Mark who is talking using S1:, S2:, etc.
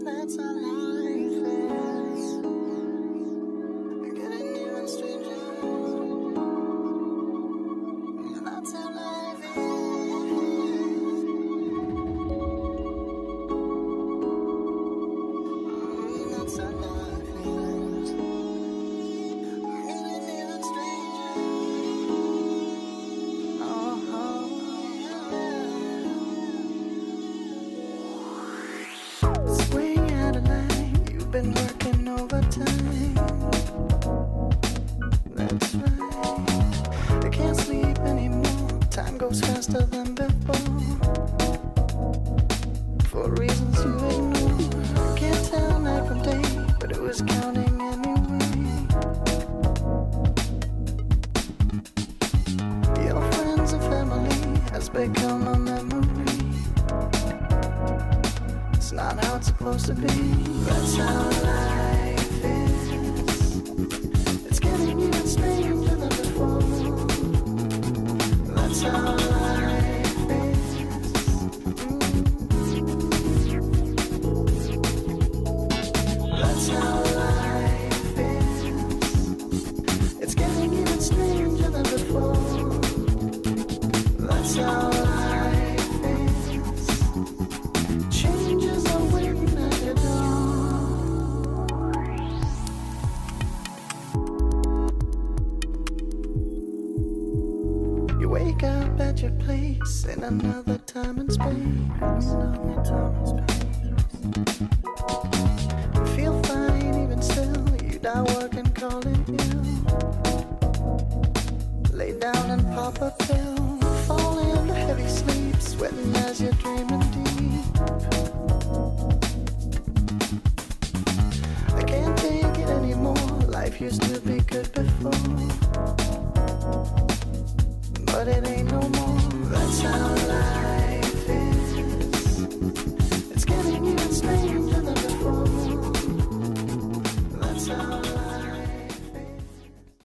S1: That's how life is. Getting even stranger. That's how life is. That's how life is. Getting even stranger. Swing out of line, you've been working overtime. That's right. I can't sleep anymore. Time goes faster than before. For reasons you ignore. Can't tell night from day, but it was counting anyway. Your friends and family has become a memory. It's not how it's supposed to be. That's how life is. It's getting even stranger than before. That's how life is. That's how life is. It's getting even stranger than before. That's how life is. Changes are waiting at your door. You wake up at your place in another time and space. Feel fine even still. You die working, calling ill. Lay down and pop a pill. Fall into heavy sleep, sweating as you're dreaming deep. I can't take it anymore. Life used to be good before, but it ain't no more. That's how